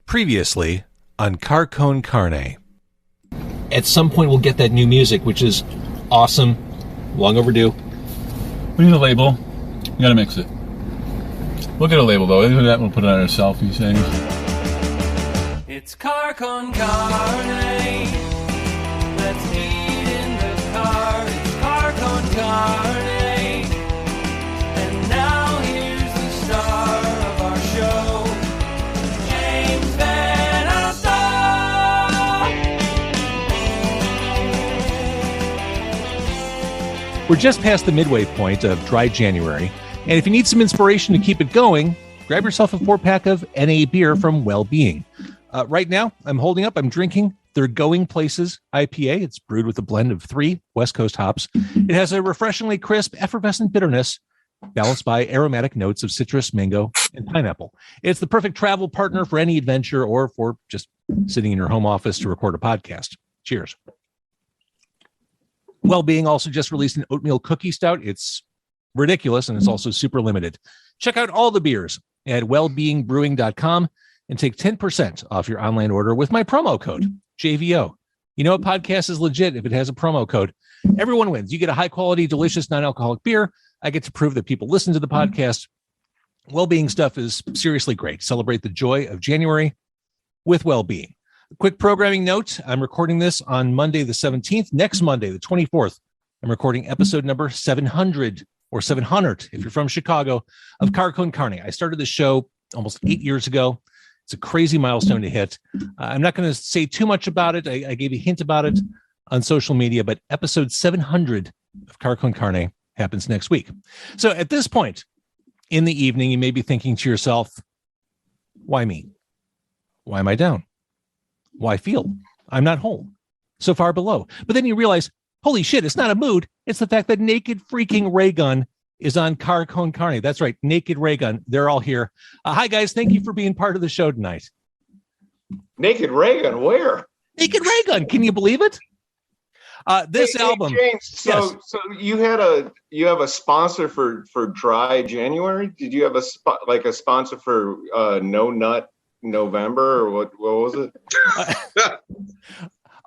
Previously on Carcone Carne. At some point we'll get that new music, which is awesome, long overdue. We need a label. You gotta mix it. We'll get a label though. Either that, we'll put it on our selfie things. It's Carcone Carne. Let's eat in the car. It's Carcone Carne. And now here's the star of our show, James Van Alstyne. We're just past the midway point of dry January, and if you need some inspiration to keep it going, grab yourself a 4-pack of NA beer from Well-Being. Right now, I'm drinking their Going Places IPA. It's brewed with a blend of 3 West Coast hops. It has a refreshingly crisp, effervescent bitterness, balanced by aromatic notes of citrus, mango, and pineapple. It's the perfect travel partner for any adventure or for just sitting in your home office to record a podcast. Cheers. Well-Being also just released an oatmeal cookie stout. It's ridiculous, and it's also super limited. Check out all the beers at wellbeingbrewing.com and take 10% off your online order with my promo code, JVO. You know a podcast is legit if it has a promo code. Everyone wins. You get a high-quality, delicious, non-alcoholic beer. I get to prove that people listen to the podcast. Well-Being stuff is seriously great. Celebrate the joy of January with Well-Being. A quick programming note. I'm recording this on Monday the 17th. Next Monday, the 24th, I'm recording episode number 700 or 700, if you're from Chicago, of Carcone Carne. I started the show almost 8 years ago. It's a crazy milestone to hit. I'm not going to say too much about it. I gave a hint about it on social media, but episode 700 of Carcone Carne happens next week. So at this point in the evening, you may be thinking to yourself, why me? Why am I down? Why feel I'm not whole? So far below. But then you realize, holy shit, it's not a mood. It's the fact that Naked freaking Raygun is on Carcone Carne. That's right, Naked Raygun. They're all here. Hi, guys. Thank you for being part of the show tonight. Naked Raygun, where? Naked Raygun. Can you believe it? This album. James, so you have a sponsor for Dry January? Did you have a sponsor for No Nut November, or what was it?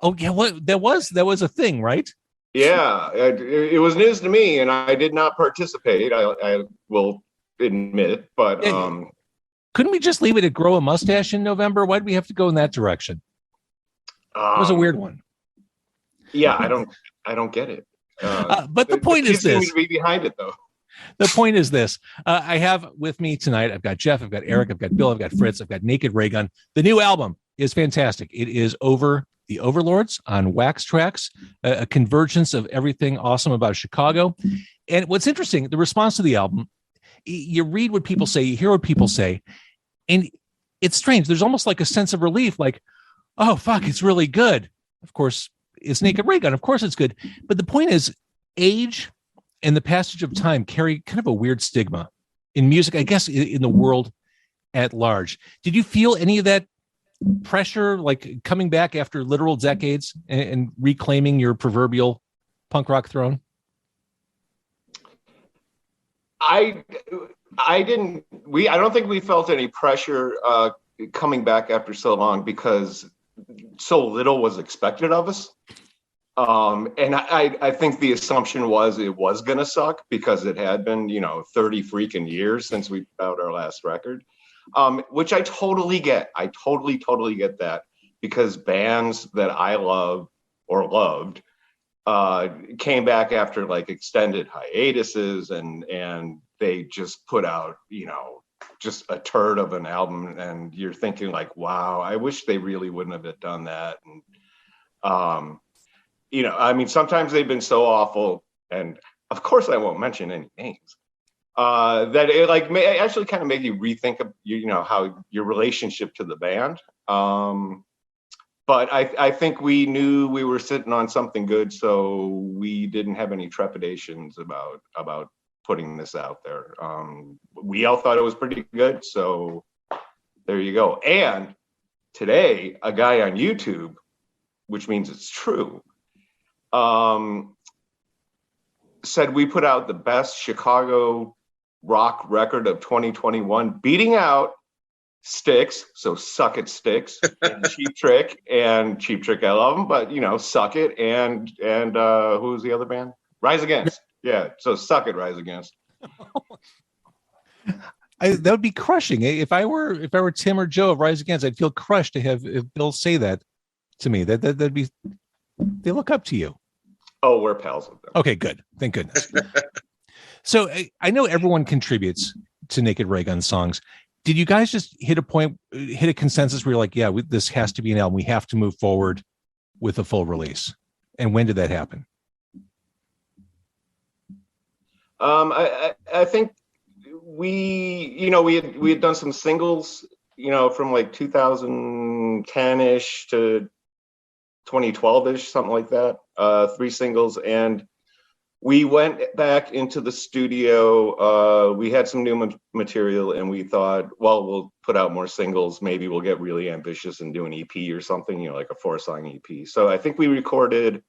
Oh yeah, there was a thing, right? Yeah, it was news to me, and I did not participate. I will admit, but couldn't we just leave it at grow a mustache in November? Why did we have to go in that direction? It was a weird one. Yeah, I don't get it. But the point is this: to be behind it, though. The point is this: I have with me tonight. I've got Jeff, I've got Eric, I've got Bill, I've got Fritz, I've got Naked Raygun. The new album is fantastic. It is over the Overlords on Wax Tracks, a convergence of everything awesome about Chicago. And what's interesting, the response to the album, you read what people say, you hear what people say, and it's strange. There's almost like a sense of relief, like, oh, fuck, it's really good. Of course, it's Naked Raygun. Of course it's good. But the point is, age and the passage of time carry kind of a weird stigma in music, I guess, in the world at large. Did you feel any of that pressure, like coming back after literal decades and reclaiming your proverbial punk rock throne? I don't think we felt any pressure coming back after so long, because so little was expected of us. And I think the assumption was it was going to suck, because it had been, 30 freaking years since we put out our last record. Which I totally get. I totally get that, because bands that I love or loved came back after like extended hiatuses, and they just put out, just a turd of an album, and you're thinking like, wow, I wish they really wouldn't have done that. And sometimes they've been so awful, and of course I won't mention any names. That it may actually kind of make you rethink of how your relationship to the band. But I think we knew we were sitting on something good, so we didn't have any trepidations about putting this out there. We all thought it was pretty good, so there you go. And today, a guy on YouTube, which means it's true, said we put out the best Chicago rock record of 2021, beating out Styx, so Suck It Styx, and Cheap Trick, I love them, but Suck It, and who's the other band? Rise Against. Yeah, so Suck It, Rise Against. That would be crushing. If I were Tim or Joe of Rise Against, I'd feel crushed to have Bill say that to me. That'd be. They look up to you. Oh, we're pals with them. Okay, good. Thank goodness. So I know everyone contributes to Naked Raygun songs. Did you guys just hit a consensus where you're like, yeah, this has to be an album. We have to move forward with a full release. And when did that happen? I think we had done some singles, from like 2010-ish to 2012-ish, something like that. 3 singles, and we went back into the studio. We had some new material, and we thought, well, we'll put out more singles. Maybe we'll get really ambitious and do an EP or something, like a 4-song EP. So I think we recorded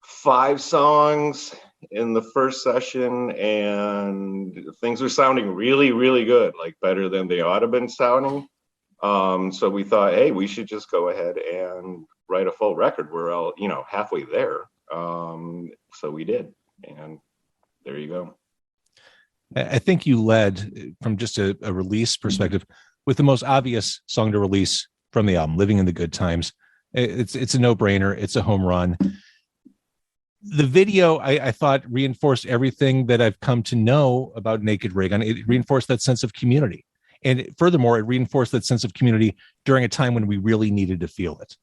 5 songs in the first session, and things were sounding really, really good, like better than they ought to have been sounding. So we thought, hey, we should just go ahead and write a full record. We're all, halfway there. So we did, and there you go. I think you led from just a release perspective with the most obvious song to release from the album, Living in the Good Times. It's a no-brainer. It's a home run. The video, I thought, reinforced everything that I've come to know about Naked Raygun. It reinforced that sense of community. And furthermore, it reinforced that sense of community during a time when we really needed to feel it.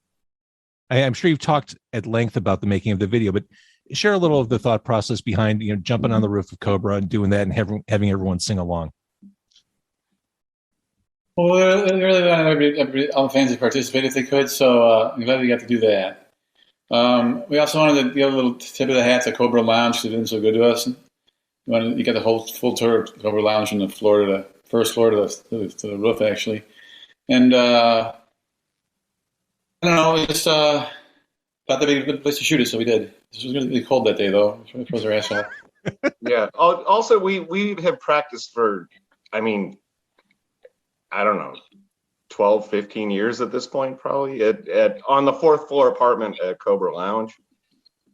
I'm sure you've talked at length about the making of the video, but share a little of the thought process behind, jumping on the roof of Cobra and doing that and having everyone sing along. Well, really, all the fans had participated if they could, so I'm glad we got to do that. We also wanted to give a little tip of the hat to Cobra Lounge, because they've been so good to us. You got the whole full tour of Cobra Lounge from the first floor to the roof, actually. And I don't know, we just thought that'd be a good place to shoot it, so we did. It was really cold that day, though. It was our ass off. Yeah. Also, we have practiced for, I don't know, 12, 15 years at this point, probably, on the 4th floor apartment at Cobra Lounge.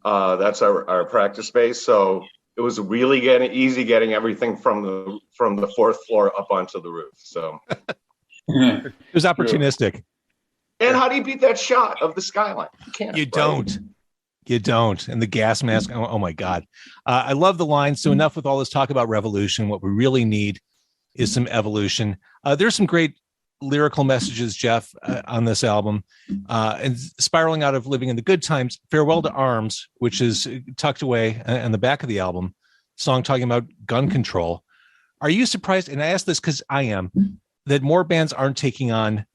That's our practice space. So it was really easy getting everything from the 4th floor up onto the roof. So it was opportunistic. And how do you beat that shot of the skyline? You can't. You don't. You don't. And the gas mask. Oh my God. I love the line. So enough with all this talk about revolution. What we really need is some evolution. There's some great lyrical messages, Jeff, on this album. And spiraling out of Living in the Good Times, Farewell to Arms, which is tucked away on the back of the album, song talking about gun control. Are you surprised? And I ask this because I am, that more bands aren't taking on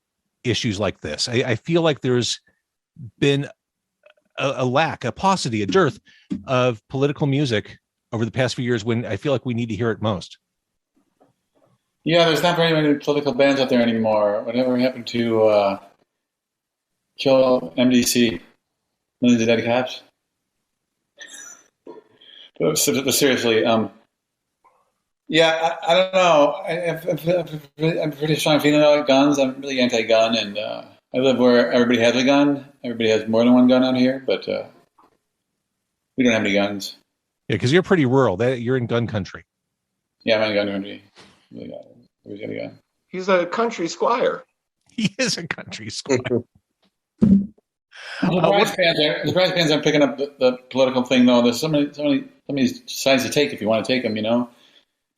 issues like this. I feel like there's been a lack, a paucity, a dearth of political music over the past few years when I feel like we need to hear it most. Yeah, there's not very many political bands out there anymore. Whatever happened to kill MDC? Millions of Dead Cops? But seriously, yeah, I don't know. I'm pretty strong feeling about guns. I'm really anti-gun, and I live where everybody has a gun. Everybody has more than one gun out here, but we don't have any guns. Yeah, because you're pretty rural. You're in gun country. Yeah, I'm in gun country. Really got it. Everybody's got a gun. He's a country squire. He is a country squire. The brass bands aren't picking up the political thing, though. There's so many sides to take if you want to take them,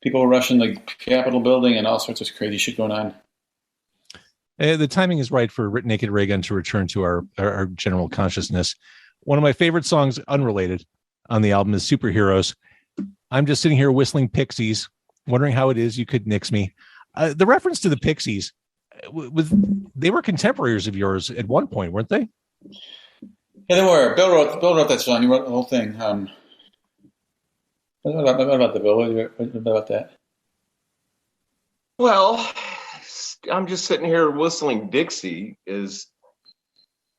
People rushing the Capitol building and all sorts of crazy shit going on. The timing is right for Naked Raygun to return to our general consciousness. One of my favorite songs, unrelated, on the album is Superheroes. I'm just sitting here whistling Pixies, wondering how it is you could nix me. The reference to the Pixies, they were contemporaries of yours at one point, weren't they? Yeah, they were. Bill wrote that song. He wrote the whole thing. What about the Bill? What about that? Well, I'm just sitting here whistling Dixie is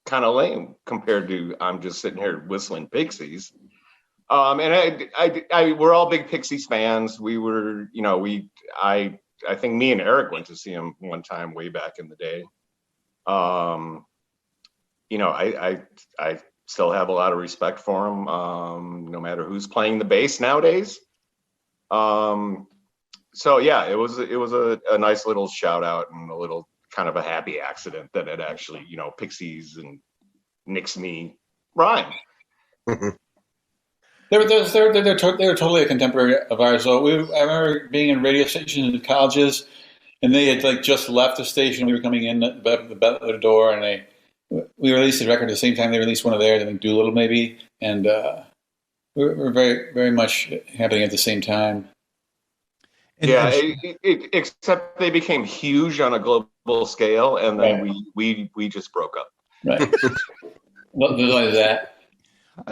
kind of lame compared to I'm just sitting here whistling Pixies. And we're all big Pixies fans. We were, I I think me and Eric went to see him one time way back in the day. You know, I still have a lot of respect for him, no matter who's playing the bass nowadays. So yeah, it was a nice little shout out and a little kind of a happy accident that it actually, you know, Pixies and Nix Me rhyme. They were totally a contemporary of ours. So I remember being in radio stations in colleges, and they had like just left the station. We were coming in the door, and we released the record at the same time they released one of theirs, I think Doolittle maybe, and we were very, very much happening at the same time. And except they became huge on a global scale, and then we just broke up. Right. Well, there's only that.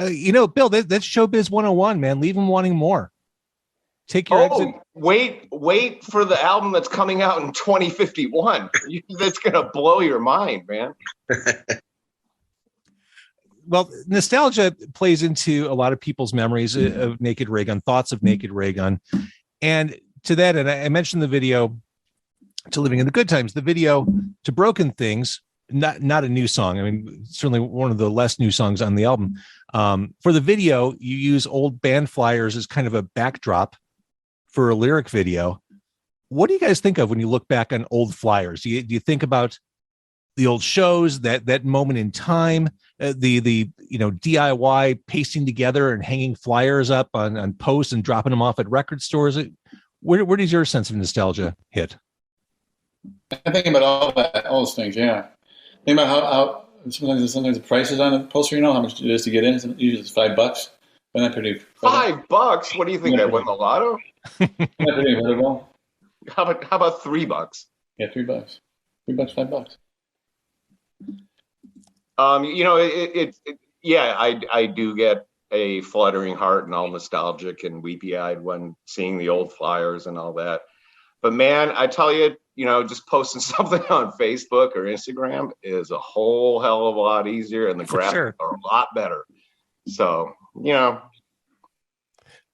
You know, Bill, that's Showbiz 101, man. Leave them wanting more. Take your exit. Wait for the album that's coming out in 2051. That's going to blow your mind, man. Well, nostalgia plays into a lot of people's memories of Naked Raygun, thoughts of Naked Raygun. And to that, and I mentioned the video to Living in the Good Times, the video to Broken Things, not a new song. I mean, certainly one of the less new songs on the album. For the video, you use old band flyers as kind of a backdrop for a lyric video. What do you guys think of when you look back on old flyers? Do you think about the old shows, that moment in time, the you know, DIY pasting together and hanging flyers up on posts and dropping them off at record stores? Where does your sense of nostalgia hit? I think about all those things. Yeah, think about how sometimes the prices on a poster. You know how much it is to get in. Usually it's $5. Isn't that pretty? $5? What do you think? I won the lotto? Isn't that pretty incredible? How about $3? Yeah, $3. $3, $5. You know, I do get a fluttering heart and all nostalgic and weepy-eyed when seeing the old flyers and all that. But man, I tell you, you know, just posting something on Facebook or Instagram is a whole hell of a lot easier, and the graphics are a lot better. So, you know.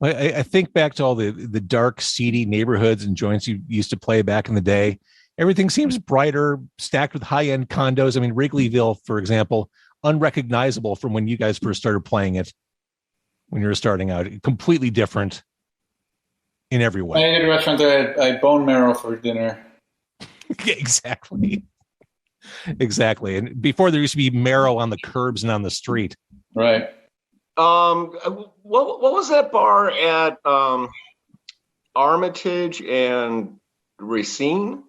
I think back to all the dark, seedy neighborhoods and joints you used to play back in the day. Everything seems brighter, stacked with high-end condos. I mean, Wrigleyville, for example, unrecognizable from when you guys first started playing it, when you were starting out. Completely different in every way. I ate at a restaurant there. I had bone marrow for dinner. Exactly. And before, there used to be marrow on the curbs and on the street. Right. What was that bar at Armitage and Racine?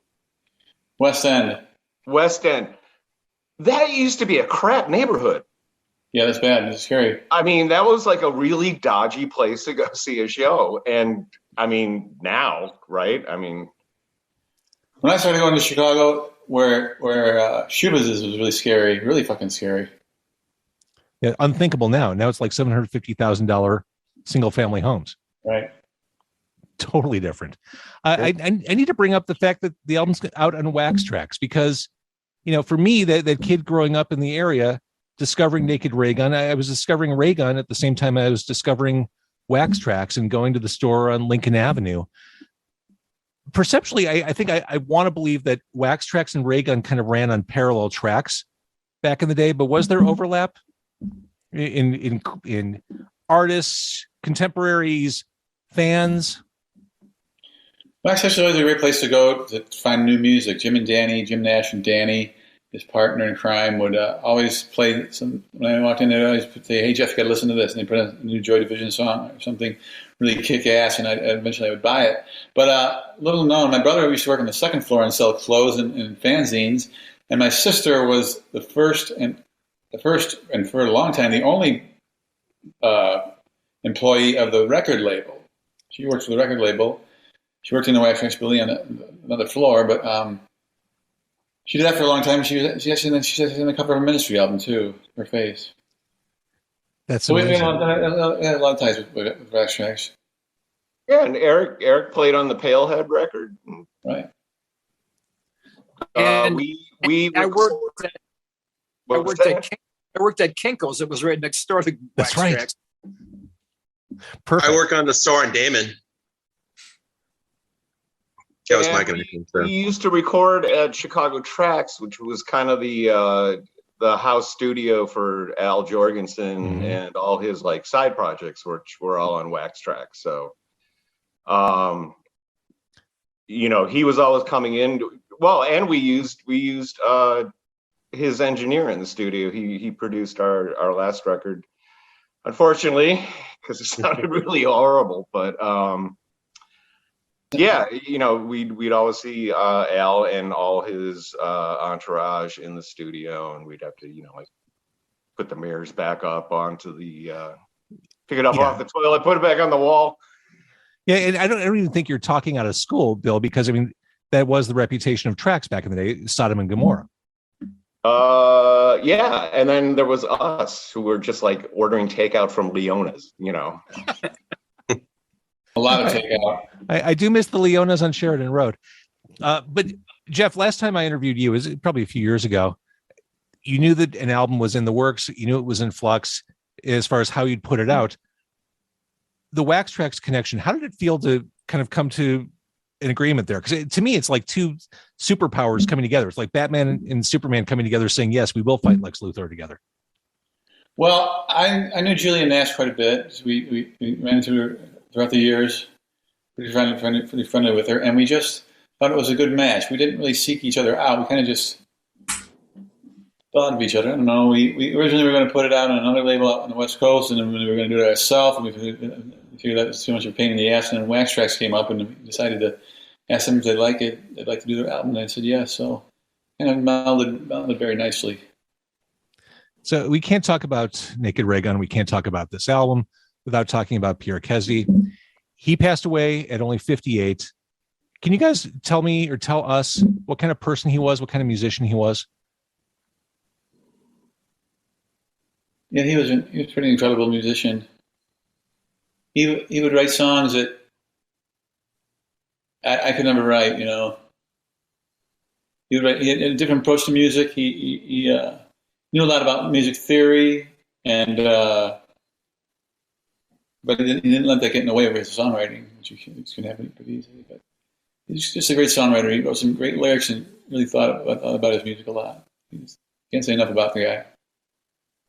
West End. That used to be a crap neighborhood. Yeah, that's bad. It's scary. I mean, that was like a really dodgy place to go see a show. And I mean, now, right? I mean, when I started going to Chicago, where Shubas is, was really scary, really fucking scary. Yeah, unthinkable now. Now it's like $750,000 single family homes. Right. Totally different. I need to bring up the fact that the album's out on Wax Tracks, because, you know, for me, that kid growing up in the area, discovering Naked Raygun, I was discovering Raygun at the same time I was discovering Wax Tracks and going to the store on Lincoln Avenue. Perceptually, I think I want to believe that Wax Tracks and Raygun kind of ran on parallel tracks back in the day, but was there overlap in artists, contemporaries, fans? Wax Tracks is always a great place to go to find new music. Jim Nash and Danny, his partner in crime, would always play some. When I walked in, they'd always say, "Hey Jeff, you got to listen to this," and they put a new Joy Division song or something really kick ass, and eventually I would buy it. But little known, my brother used to work on the second floor and sell clothes and fanzines, and my sister was the first and for a long time the only employee of the record label. She worked for the record label. She worked in the Wax Tracks building on another floor, but she did that for a long time. She actually in the cover of a Ministry album too. Her face. That's so we had a lot of ties with Wax Tracks. Yeah, and Eric played on the Palehead record. Right. And we I worked at Kinko's. It was right next door to That's Wax right. Tracks. Perfect. I work on the store in Damon. That was And my connection. we used to record at Chicago Tracks, which was kind of the house studio for Al Jorgensen and all his like side projects, which were all on Wax Tracks. So, you know, he was always coming in. Well, and we used his engineer in the studio. He produced our last record, unfortunately, because it sounded really horrible. But yeah, you know, we'd always see Al and all his entourage in the studio, and we'd have to, you know, like put the mirrors back up onto the pick it up off the toilet, put it back on the wall. Yeah, and I don't even think you're talking out of school, Bill, because I mean that was the reputation of Tracks back in the day, Sodom and Gomorrah. Yeah, and then there was us who were just like ordering takeout from Leona's, you know. A lot of takeout. I do miss the Leonas on Sheridan Road. But Jeff, last time I interviewed you was probably a few years ago. You knew that an album was in the works. You knew it was in flux as far as how you'd put it out. The Wax Tracks connection, how did it feel to kind of come to an agreement there? Because to me, it's like two superpowers coming together. It's like Batman and Superman coming together saying, yes, we will fight Lex Luthor together. Well, I knew Julian Nash quite a bit. We ran into her throughout the years. Pretty friendly with her, and we just thought it was a good match. We didn't really seek each other out. We kind of just thought of each other. I don't know. We originally were going to put it out on another label out on the West Coast, and then we were going to do it ourselves, and we figured that was too much of a pain in the ass, and then Wax Tracks came up, and we decided to ask them if they'd like it. They'd like to do their album, and I said yes. So kind of melded very nicely. So we can't talk about Naked Raygun. We can't talk about this album without talking about Pierre Kesdy. He passed away at only 58. Can you guys tell me or tell us what kind of person he was, what kind of musician he was? Yeah, he was a pretty incredible musician. He would write songs that I could never write, you know. He had a different approach to music. He knew a lot about music theory, and but he didn't let that get in the way of his songwriting, which can happen pretty easily. But he's just a great songwriter. He wrote some great lyrics and really thought about his music a lot. Can't say enough about the guy.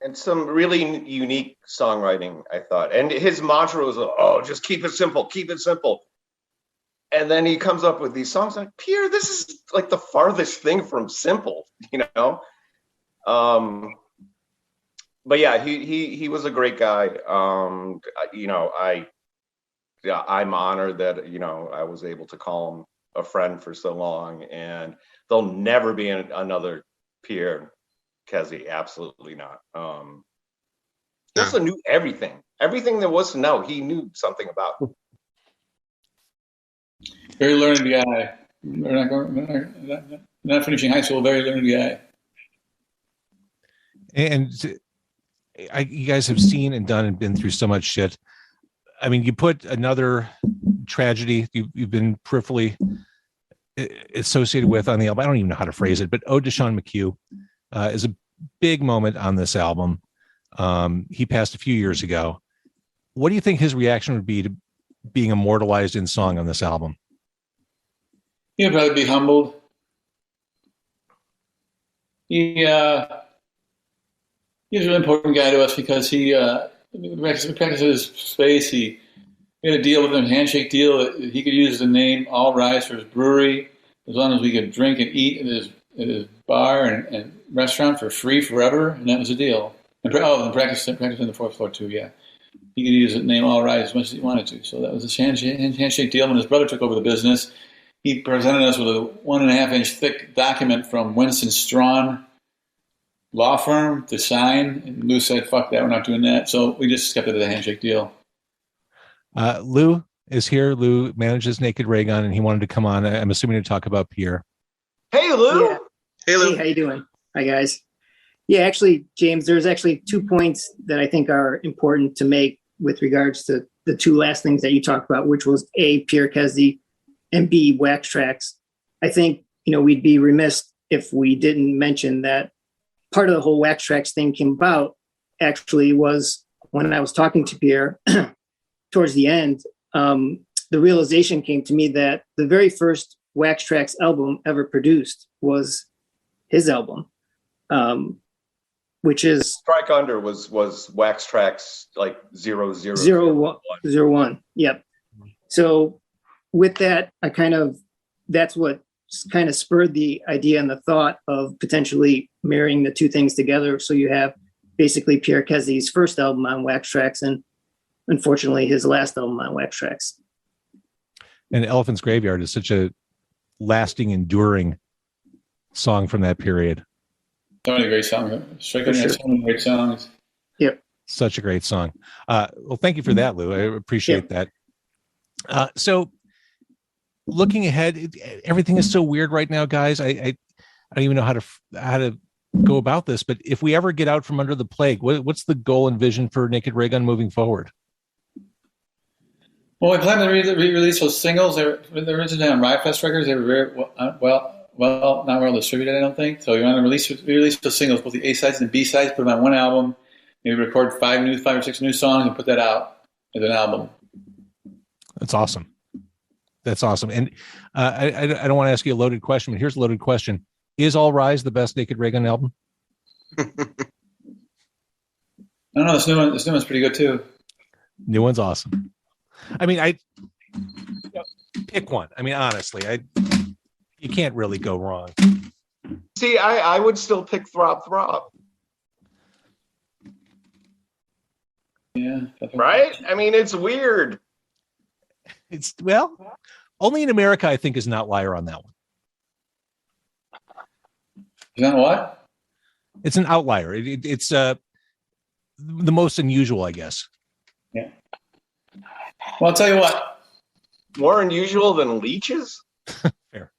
And some really unique songwriting, I thought. And his mantra was, oh, just keep it simple, keep it simple. And then he comes up with these songs like, Pierre, this is like the farthest thing from simple, you know? But yeah, he was a great guy. You know, I'm honored that, you know, I was able to call him a friend for so long, and there'll never be another Pierre Kesdy. Absolutely not. He also knew everything there was to know. He knew something about. Very learned guy. Not finishing high school. Very learned guy. And you guys have seen and done and been through so much shit. I mean, you put another tragedy you've been peripherally associated with on the album. I don't even know how to phrase it, but Ode to Sean McHugh is a big moment on this album. He passed a few years ago. What do you think his reaction would be to being immortalized in song on this album? He'd probably be humbled. He's a really important guy to us because he practiced his space. He had a deal with him, a handshake deal, that he could use the name All Rise for his brewery as long as we could drink and eat at his bar and restaurant for free forever, and that was the deal. And practice on the fourth floor too, yeah. He could use the name All Rise as much as he wanted to. So that was a handshake deal. When his brother took over the business, he presented us with a 1.5-inch thick document from Winston Strawn law firm to sign, and Lou said, fuck that, we're not doing that. So we just kept it as a handshake deal. Lou is here. Lou manages Naked Raygun, and he wanted to come on, I'm assuming, to talk about Pierre. Hey, Lou. Yeah. Hey, Lou. Hey, how you doing? Hi, guys. Yeah, actually, James, there's actually 2 points that I think are important to make with regards to the two last things that you talked about, which was A, Pierre Kesdy, and B, Wax Tracks. I think, we'd be remiss if we didn't mention that part of the whole Wax Tracks thing came about actually was when I was talking to Pierre towards the end, the realization came to me that the very first Wax Trax album ever produced was his album, which is Strike Under was Wax Trax like 001. 01. Yep. So with that, that's what kind of spurred the idea and the thought of potentially marrying the two things together. So you have basically Pierre Kesey's first album on Wax Trax and unfortunately his last album on Wax Trax. And Elephant's Graveyard is such a lasting, enduring song from that period. So many great songs. Strike Under has so many great songs. Yep. Such a great song. Well, thank you for that, Lou. I appreciate that. So looking ahead, everything is so weird right now, guys. I don't even know how to go about this, but if we ever get out from under the plague, what's the goal and vision for Naked Raygun moving forward? Well, we plan to re-release those singles. They're originally on Riot Fest Records. They were very not well distributed, I don't think. So we want to re-release those singles, both the A sides and the B sides, put them on one album. Maybe record 5 or 6 new songs and put that out as an album. That's awesome. That's awesome. And I don't want to ask you a loaded question, but here's a loaded question: is All Rise the best Naked Raygun album? I don't know. This new one's pretty good too. New one's awesome. I mean, pick one. I mean, honestly, you can't really go wrong. See, I would still pick Throb Throb. Yeah. Right? I mean, it's weird. It's only in America, I think, is an outlier on that one. Is that what? It's an outlier. It's the most unusual, I guess. Yeah. Well, I'll tell you what. More unusual than leeches? Fair.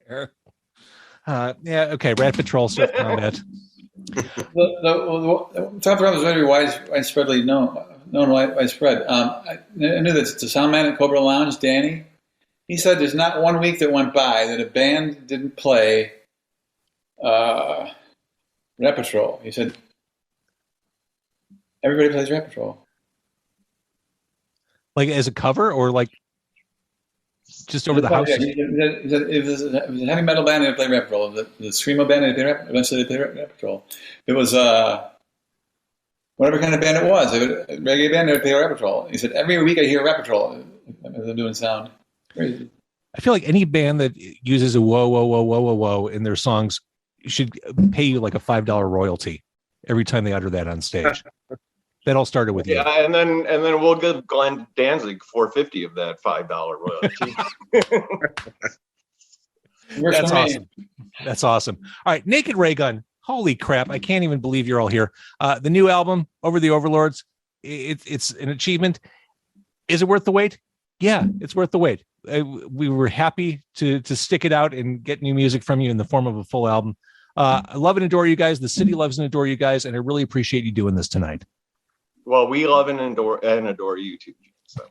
Fair. Yeah. Okay. Rat Patrol, Surf Combat. The Top Drum is very widespreadly widespread. I knew that the sound man at Cobra Lounge, Danny, he said there's not one week that went by that a band didn't play Rat Patrol. He said everybody plays Rat Patrol. Like as a cover or like just over the house? If it was a heavy metal band, they play Rat Patrol. The Screamo band, eventually they play Rat Patrol. It was whatever kind of band it was. If it, a reggae band, they would play Rat Patrol. He said, every week I hear Rat Patrol as I'm doing sound. Crazy. I feel like any band that uses a whoa, whoa, whoa, whoa, whoa, whoa in their songs should pay you like a $5 royalty every time they utter that on stage. That all started with you. Yeah, and then we'll give Glenn Danzig $4.50 of that $5 royalty. That's awesome. That's awesome. All right, Naked Raygun. Holy crap! I can't even believe you're all here. The new album, Over the Overlords. It's an achievement. Is it worth the wait? Yeah, it's worth the wait. We were happy to stick it out and get new music from you in the form of a full album. I love and adore you guys. The city loves and adore you guys, and I really appreciate you doing this tonight. Well, we love and adore you too. So.